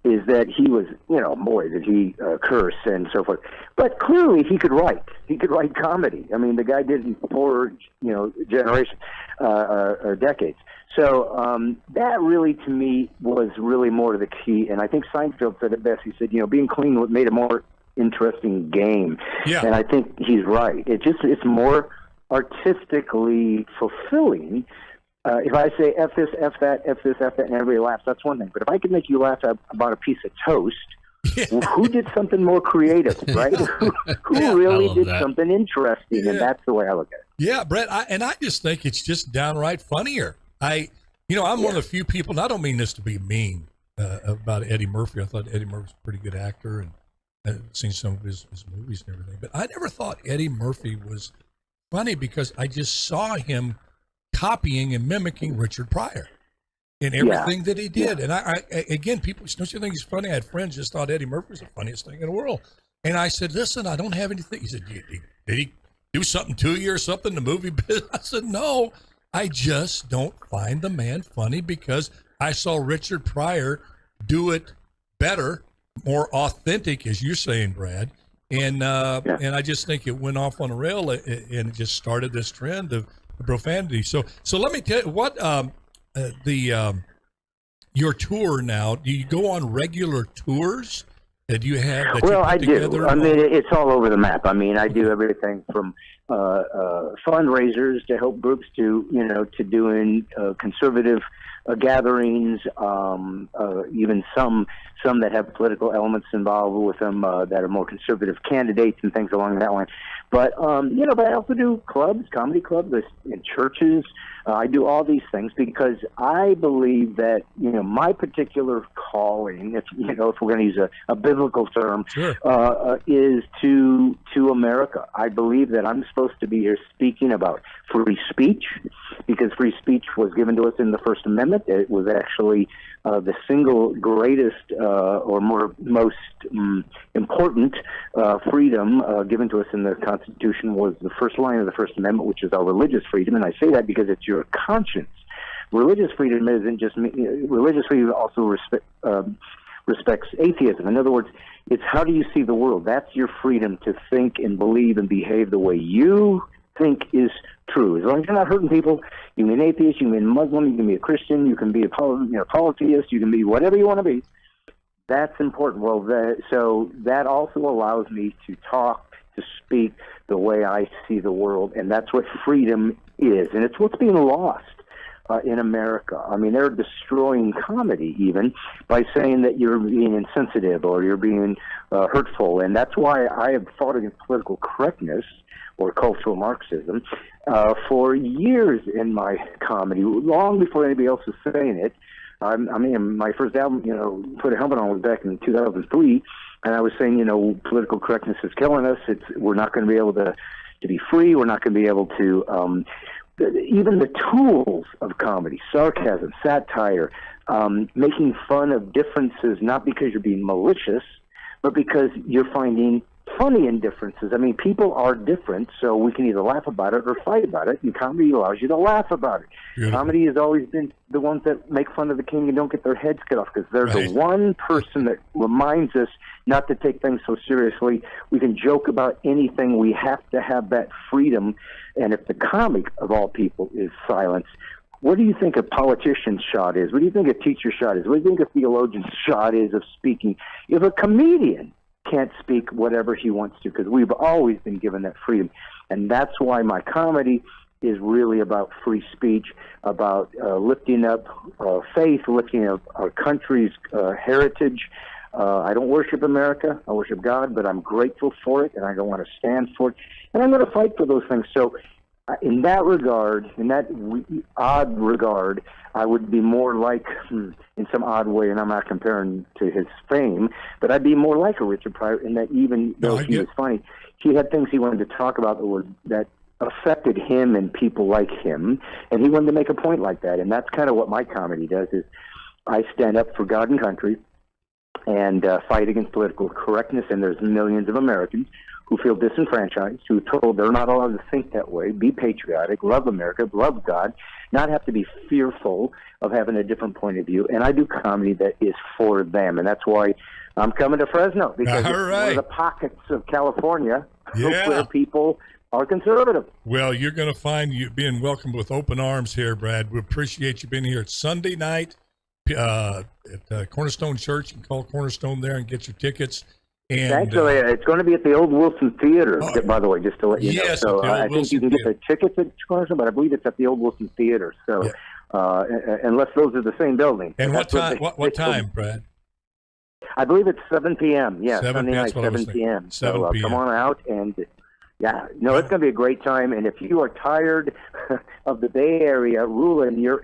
Is that he was, boy, did he curse and so forth. But clearly he could write. He could write comedy. I mean, the guy did it for, generations or decades. So that really, to me, was really more to the key. And I think Seinfeld said it best. He said, being clean made a more interesting game. Yeah. And I think he's right. It's more artistically fulfilling. If I say F this, F that, F this, F that, and everybody laughs, that's one thing. But if I can make you laugh about a piece of toast, well, who did something more creative, right? who really did something interesting? Yeah. And that's the way I look at it. Yeah, Brett, I just think it's just downright funnier. I'm one of the few people, and I don't mean this to be mean about Eddie Murphy. I thought Eddie Murphy was a pretty good actor, and I've seen some of his movies and everything. But I never thought Eddie Murphy was funny because I just saw him copying and mimicking Richard Pryor in everything that he did. And I again, people, don't you think he's funny? I had friends just thought Eddie Murphy was the funniest thing in the world. And I said, listen, I don't have anything. He said, did he do something to you or something in the movie business? I said, no, I just don't find the man funny because I saw Richard Pryor do it better, more authentic, as you're saying, Brad. And I just think it went off on a rail and it just started this trend of profanity. So let me tell you what your tour now. Do you go on regular tours? Do you have? I do. I mean, it's all over the map. I mean, I do everything from fundraisers to help groups to doing conservative gatherings, even some that have political elements involved with them that are more conservative candidates and things along that line. But but I also do clubs, comedy clubs, in churches. I do all these things because I believe that my particular calling, if we're going to use a biblical term, is to America. I believe that I'm supposed to be here speaking about free speech, because free speech was given to us in the First Amendment. It was actually the single greatest or most important freedom given to us in the Constitution was the first line of the First Amendment, which is our religious freedom. And I say that because it's your conscience. Religious freedom isn't just religious freedom also respects atheism. In other words, it's how do you see the world? That's your freedom to think and believe and behave the way you think is true. As long as you're not hurting people, you can be an atheist, you can be a Muslim, you can be a Christian, you can be a polytheist, you can be whatever you want to be. That's important. Well, so that also allows me to talk, to speak the way I see the world, and that's what freedom is. And it's what's being lost in America. I mean, they're destroying comedy even by saying that you're being insensitive or you're being hurtful, and that's why I have fought against political correctness or cultural Marxism for years in my comedy, long before anybody else was saying it. I mean, my first album, Put a Helmet On, was back in 2003, and I was saying, political correctness is killing us. We're not going to be able to be free. We're not going to be able to, even the tools of comedy, sarcasm, satire, making fun of differences, not because you're being malicious, but because you're finding funny in differences. I mean, people are different, so we can either laugh about it or fight about it, and comedy allows you to laugh about it. Beautiful. Comedy has always been the ones that make fun of the king and don't get their heads cut off, because they're the one person that reminds us not to take things so seriously. We can joke about anything. We have to have that freedom, and if the comic, of all people, is silence, What do you think a politician's shot is? What do you think a teacher's shot is? What do you think a theologian's shot is of speaking? If a comedian can't speak whatever he wants to, because we've always been given that freedom. And that's why my comedy is really about free speech, about lifting up faith, lifting up our country's heritage. I don't worship America. I worship God, but I'm grateful for it, and I don't want to stand for it. And I'm going to fight for those things. So in that regard, in that odd regard, I would be more like, in some odd way, and I'm not comparing to his fame, but I'd be more like a Richard Pryor in that even though he was funny, he had things he wanted to talk about that affected him and people like him, and he wanted to make a point like that. And that's kind of what my comedy does, is I stand up for God and country and fight against political correctness, and there's millions of Americans who feel disenfranchised, who are told they're not allowed to think that way, be patriotic, love America, love God, not have to be fearful of having a different point of view. And I do comedy that is for them, and that's why I'm coming to Fresno, because it's one of the pockets of California where people are conservative. Well, you're going to find you being welcomed with open arms here, Brad. We appreciate you being here. It's Sunday night at Cornerstone Church. You can call Cornerstone there and get your tickets. And actually, it's going to be at the Old Wilson Theater, by the way, just to let you know. So I think you can get the tickets at Cornerstone, but I believe it's at the Old Wilson Theater. So unless those are the same building. And what time? What time, Brad? I believe it's 7 p.m. Yeah, 7 Sunday night, 7 p.m. So come on out and. Yeah, no, it's going to be a great time. And if you are tired of the Bay Area ruling your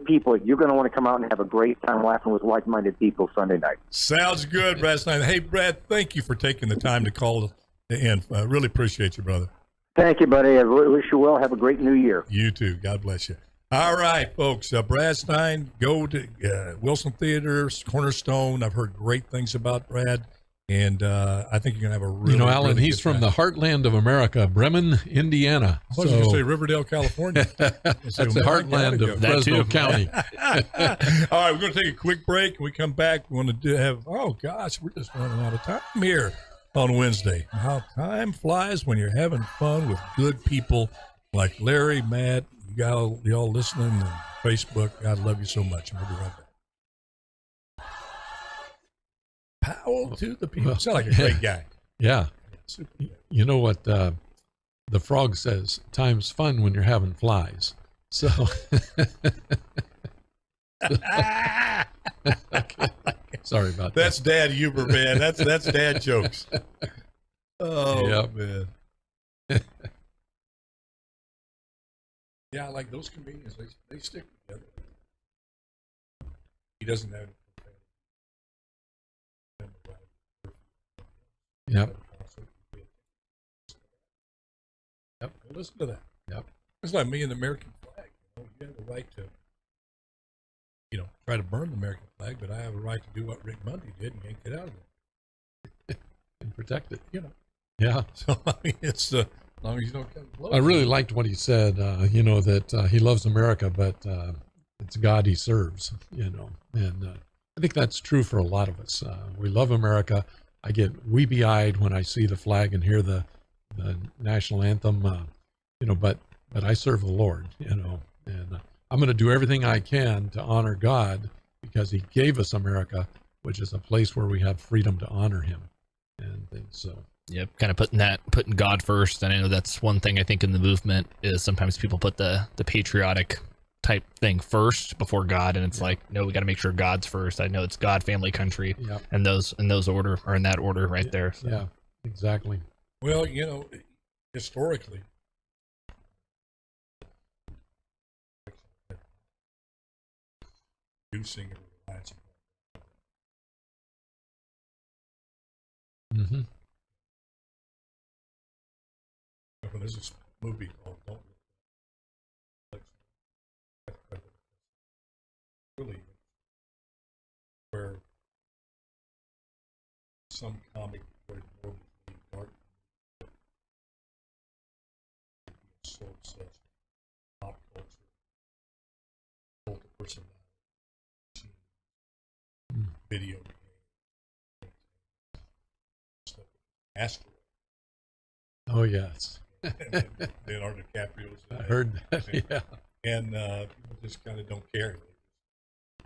people, you're going to want to come out and have a great time laughing with like-minded people Sunday night. Sounds good, Brad Snyder. Hey, Brad, thank you for taking the time to call in. I really appreciate you, brother. Thank you, buddy. I wish you well. Have a great new year. You too. God bless you. All right, folks. Brad Stein, go to Wilson Theater, Cornerstone. I've heard great things about Brad. And I think you're going to have a really, Alan, really he's from the heartland of America, Bremen, Indiana. I was going to say Riverdale, California. That's the heartland of Fresno County. All right, we're going to take a quick break. When we come back, we want to have, oh, gosh, we're just running out of time here on Wednesday. How time flies when you're having fun with good people like Larry, Matt, y'all listening on Facebook. God love you so much. And we'll be right back. Powell to the people. Sound like a great guy. Yeah. You know what the frog says? Time's fun when you're having flies. So. Sorry about that. That's Dad Huber, man. That's dad jokes. Oh, yep. Man. Yeah, like those comedians, they stick together. He doesn't have. Yep. Yep. Listen to that. Yep. It's like me and the American flag. You have a right to, try to burn the American flag, but I have a right to do what Rick Mundy did and yank it out of it and protect it. Yeah. So I mean, it's as long as you don't come close. I really liked what he said. That he loves America, but it's God he serves. And I think that's true for a lot of us. We love America. I get weepy-eyed when I see the flag and hear the national anthem, but I serve the Lord, and I'm going to do everything I can to honor God because he gave us America, which is a place where we have freedom to honor him and things. So. Yep, kind of putting God first. And I know that's one thing I think in the movement is sometimes people put the patriotic type thing first before God, and it's like, no, we got to make sure God's first. I know it's God, family, country, and those order, or in that order right there. So. Yeah, exactly. Well, historically, reducing reliance. Mm-hmm. There's this movie called Don't Really, where some comic very more dark, so obsessed with pop culture, cult of personality, video game, stuff, Asteroid. Oh yes. Leonardo DiCaprio's. I heard that. Yeah. and people just kind of don't care.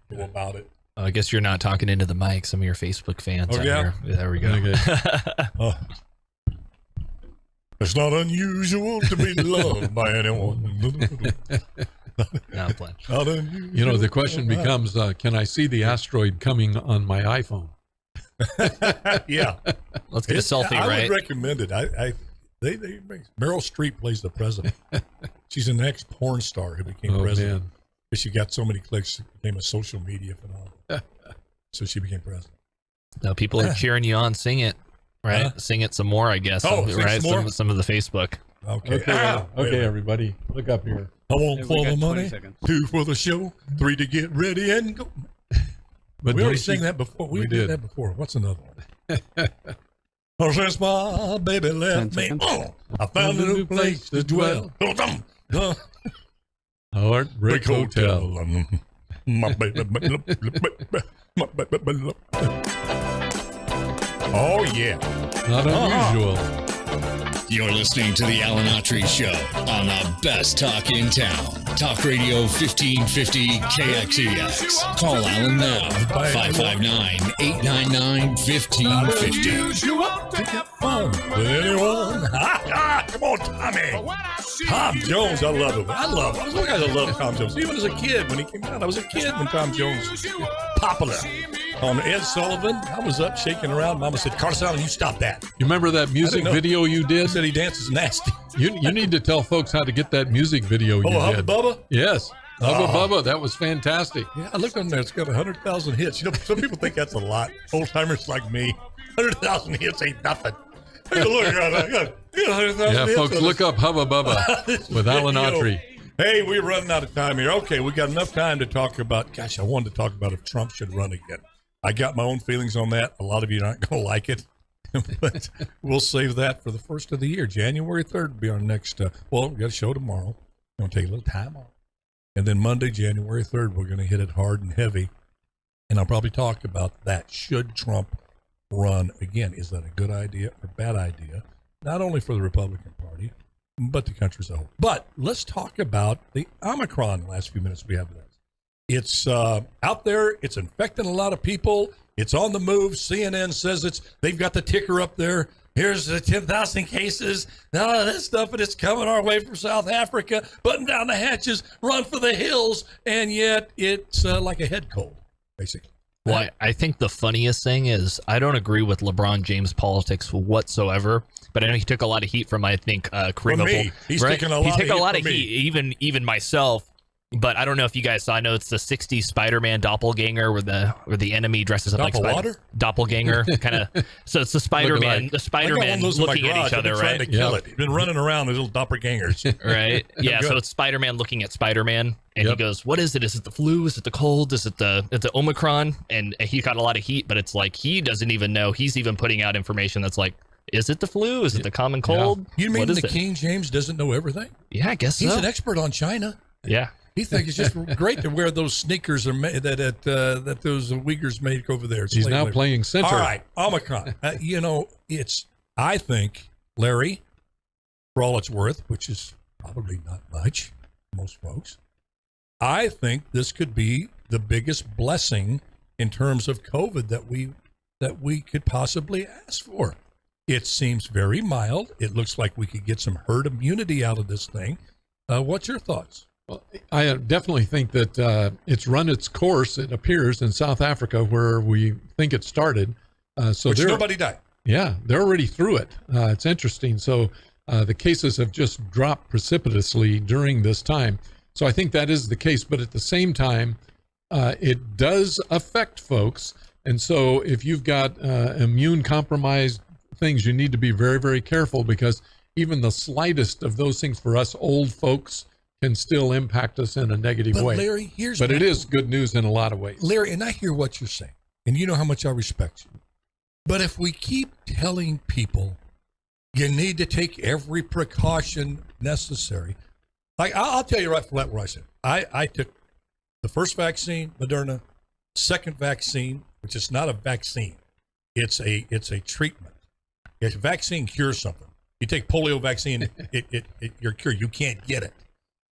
Go about it. I guess you're not talking into the mic. Some of your Facebook fans out here. There we go. Okay. It's not unusual to be loved by anyone. Not playing. Not unusual. You know, the question becomes, can I see the asteroid coming on my iPhone? Yeah. Let's get a selfie, I right? would recommend it. Meryl Streep plays the president. She's an ex-porn star who became president. Man. But she got so many clicks, it became a social media phenomenon. So she became president. No, people are cheering you on. Sing it, right? Huh? Sing it some more, I guess. Oh, sing right? some more? Some of the Facebook. Okay. Okay, everybody, look up here. I want Hey, we for got the 20 money, seconds. 2 for the show, 3 to get ready and go. But We already don't sang you- that before. We we did did. that before. What's another one? Oh, since my baby left 10 me, seconds. I found a new place to dwell. Heartbreak Hotel. My baby. Oh, yeah. Not unusual. You're listening to the Alan Autry Show on the best talk in town. Talk Radio 1550 KXEX. Call Alan now. 559-899-1550. Fun with anyone. Come on, Tommy. Tom Jones, I love him. I was one guy that loved Tom Jones. Even as a kid when he came out, I was a kid when Tom Jones was popular. On Ed Sullivan, I was up shaking around. Mama said, Carlos Allen, you stop that. You remember that music know. video you I did? said he dances nasty. You need to tell folks how to get that music video you Hubba did. Bubba? Yes. Hubba Bubba. That was fantastic. Yeah, I looked on there. It's got 100,000 hits. You know, some people think that's a lot. Old timers like me, 100,000 hits ain't nothing. Hey, look, I got 100,000 Yeah, hits. folks, on look this- up Hubba Bubba this with Alan video. Autry. Hey, we're running out of time here. Okay, we got enough time to talk about, gosh, I wanted to talk about if Trump should run again. I got my own feelings on that. A lot of you aren't going to like it, but we'll save that for the first of the year. January 3rd will be our next, we got a show tomorrow. We're going to take a little time off. And then Monday, January 3rd, we're going to hit it hard and heavy. And I'll probably talk about that. Should Trump run again? Is that a good idea or bad idea? Not only for the Republican Party, but the country as a whole. But let's talk about the Omicron the last few minutes we have with us. It's out there. It's infecting a lot of people. It's on the move. CNN says they've got the ticker up there. Here's the 10,000 cases. All of this stuff, and it's coming our way from South Africa. Button down the hatches, run for the hills, and yet it's like a head cold, basically. Well, I think the funniest thing is I don't agree with LeBron James politics whatsoever, but I know he took a lot of heat from, I think, Kareem me. He's taking a lot He of took a heat lot from of me. heat, even myself. But I don't know if you guys saw. I know it's the 60s Spider-Man doppelganger, where the enemy dresses up like Doppelwater? doppelganger, kind of. So it's the Spider-Man, Look-alike. the Spider-man looking at each other, Trying right? to kill it. He's been running around, these little doppelgangers. Right? Yeah. Good. So it's Spider-Man looking at Spider-Man, and he Yep. goes, "What is it? Is it the flu? Is it the cold? Is it the Omicron?" And he got a lot of heat, but it's like he doesn't even know. He's even putting out information that's like, "Is it the flu? Is it the common cold? You mean What is the it?" King James doesn't know everything? Yeah, I guess He's so. an expert on China. Yeah. He thinks it's just great to wear those sneakers that those Uyghurs make over there. He's now playing center. All right, Omicron. I think, Larry, for all it's worth, which is probably not much, most folks, I think this could be the biggest blessing in terms of COVID that we could possibly ask for. It seems very mild. It looks like we could get some herd immunity out of this thing. What's your thoughts? Well, I definitely think that it's run its course, it appears, in South Africa, where we think it started. So Which they're, nobody died. yeah, they're already through it. It's interesting. So the cases have just dropped precipitously during this time. So I think that is the case. But at the same time, it does affect folks. And so if you've got immune compromised things, you need to be very, very careful, because even the slightest of those things for us old folks can still impact us in a negative But way. Larry, here's But my- it is good news in a lot of ways. Larry, and I hear what you're saying, and you know how much I respect you. But if we keep telling people you need to take every precaution necessary, like I'll tell you right flat where I said I took the first vaccine, Moderna, second vaccine, which is not a vaccine, it's a treatment. A vaccine cures something. You take polio vaccine, you're cured. You can't get it.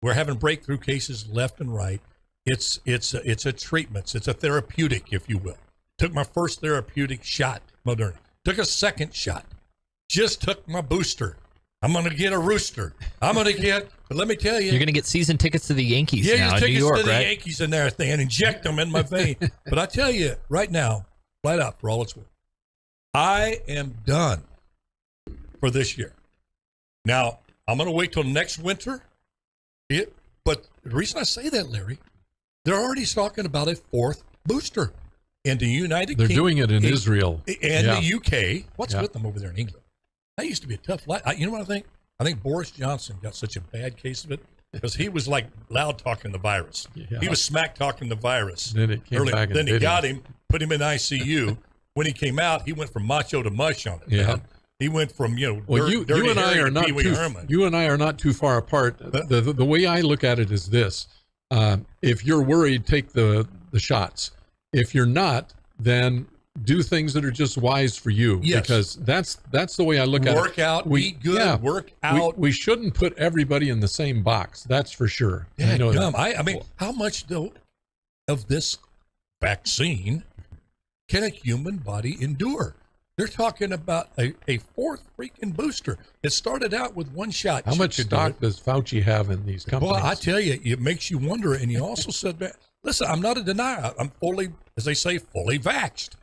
We're having breakthrough cases left and right. It's a treatment. It's a therapeutic, if you will. Took my first therapeutic shot, Moderna. Took a second shot. Just took my booster. I'm going to get a rooster. But let me tell you. You're going to get season tickets to the Yankees now in New tickets York, to the right? Yankees in there and inject them in my vein. But I tell you right now, flat out, for all it's worth, I am done for this year. Now, I'm going to wait till next winter. But the reason I say that, Larry, they're already talking about a fourth booster in the United Kingdom. They're doing it in Israel. And the UK. What's with them over there in England? That used to be a tough life. You know what I think? I think Boris Johnson got such a bad case of it because he was like loud talking the virus. Yeah. He was smack talking the virus. Then it came back and then he bit got him. him, put him in ICU. When he came out, he went from macho to mush on it. Yeah. Man. He went from Well, you and I are not too far apart. The way I look at it is this: if you're worried, take the shots. If you're not, then do things that are just wise for you. Yes. Because that's the way I look at it. Work out, eat good, work out. We shouldn't put everybody in the same box. That's for sure. Yeah, dumb. I mean, how much though of this vaccine can a human body endure? They're talking about a fourth freaking booster. It started out with one shot. How much stock does Fauci have in these companies? Well, I tell you, it makes you wonder. And you also said that, listen, I'm not a denier. I'm fully, as they say, fully vaxxed.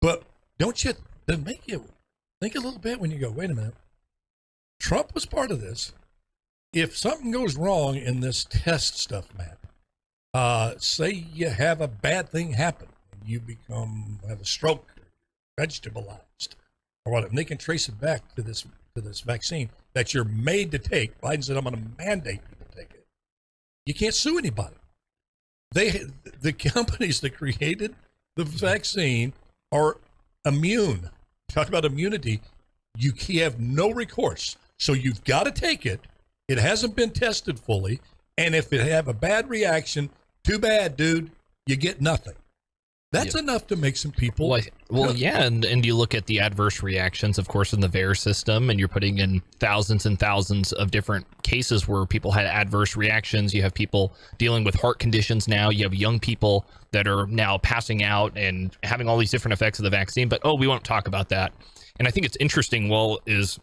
But don't you, then make you think a little bit when you go, wait a minute. Trump was part of this. If something goes wrong in this test stuff, Matt, say you have a bad thing happen, and you have a stroke, vegetabilized, or what, and they can trace it back to this vaccine that you're made to take. Biden said, I'm going to mandate people take it. You can't sue anybody. The companies that created the vaccine are immune. Talk about immunity. You have no recourse. So you've got to take it. It hasn't been tested fully. And if it have a bad reaction, too bad, dude. You get nothing. That's enough to make some people. Well, yeah, and you look at the adverse reactions, of course, in the VAERS system, and you're putting in thousands and thousands of different cases where people had adverse reactions. You have people dealing with heart conditions now. You have young people that are now passing out and having all these different effects of the vaccine. But, we won't talk about that. And I think it's interesting, is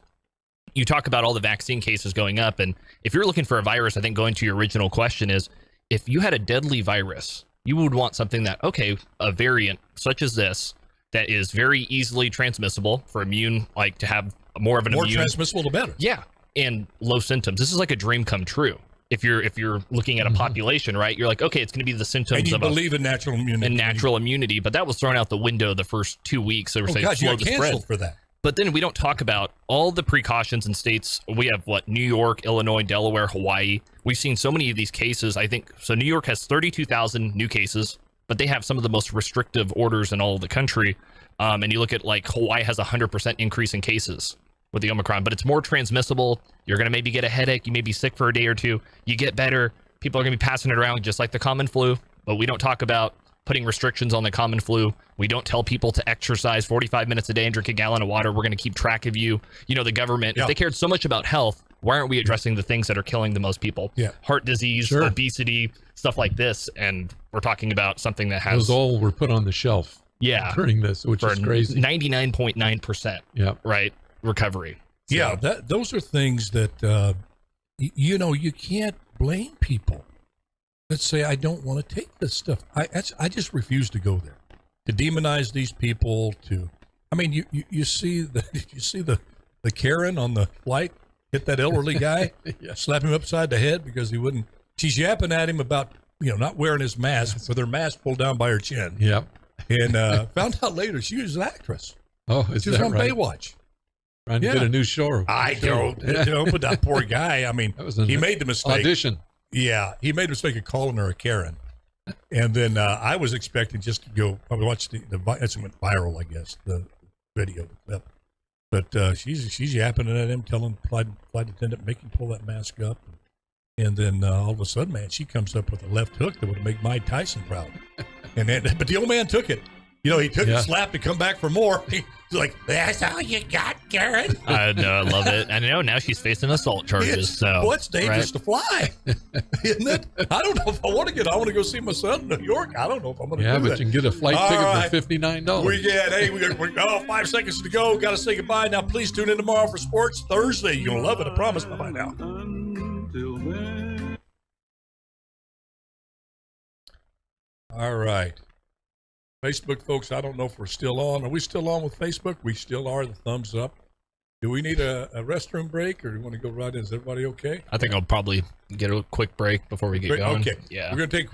you talk about all the vaccine cases going up. And if you're looking for a virus, I think going to your original question is, if you had a deadly virus, you would want something that, a variant such as this that is very easily transmissible for immune, like to have more of an more immune. Transmissible, the better. Yeah, and low symptoms. This is like a dream come true. If you're looking at a population, right? You're like, okay, it's going to be the symptoms and you of believe in natural immunity. And natural immunity, but that was thrown out the window the first 2 weeks. They were saying slow the spread for that. But then we don't talk about all the precautions in states. We have New York, Illinois, Delaware, Hawaii. We've seen so many of these cases. I think so. New York has 32,000 new cases, but they have some of the most restrictive orders in all of the country. And you look at Hawaii has 100% increase in cases with the Omicron, but it's more transmissible. You're going to maybe get a headache. You may be sick for a day or two. You get better. People are going to be passing it around just like the common flu, but we don't talk about putting restrictions on the common flu. We don't tell people to exercise 45 minutes a day and drink a gallon of water. We're going to keep track of you. The government, if they cared so much about health, why aren't we addressing the things that are killing the most people? Yeah. Heart disease, obesity, stuff like this. And we're talking about something that has... Those all were put on the shelf. Yeah. During this, which is crazy. 99.9%. Yeah. Right. Recovery. So, yeah. Those are things that, you can't blame people. Let's say I don't want to take this stuff. I just refuse to go there. To demonize these people. You see the Karen on the flight hit that elderly guy, slap him upside the head because he wouldn't. She's yapping at him about not wearing his mask with her mask pulled down by her chin. Yep. And found out later she was an actress. Oh, she was on Baywatch. Trying to get a new show. I don't. But that poor guy. He made the mistake. Audition. Yeah, he made a mistake of calling her a Karen, and then I was expecting just to go. I watched it went viral, I guess, the video clip. But she's yapping at him, telling flight attendant, make him pull that mask up, and then all of a sudden, man, she comes up with a left hook that would make Mike Tyson proud. But the old man took it. He took a slap to come back for more. He's like, that's all you got, Karen? I know, I love it. I know now she's facing assault charges. It's dangerous to fly, isn't it? I don't know if I want to I want to go see my son in New York. I don't know if I'm going to do that. Yeah, but you can get a flight ticket for $59. We 5 seconds to go. Got to say goodbye. Now, please tune in tomorrow for Sports Thursday. You're going to love it. I promise. Bye-bye now. All right. Facebook folks, I don't know if we're still on. Are we still on with Facebook? We still are. The thumbs up. Do we need a restroom break, or do you want to go right in? Is everybody okay? I think I'll probably get a quick break before we get going. Okay. Yeah. We're going to take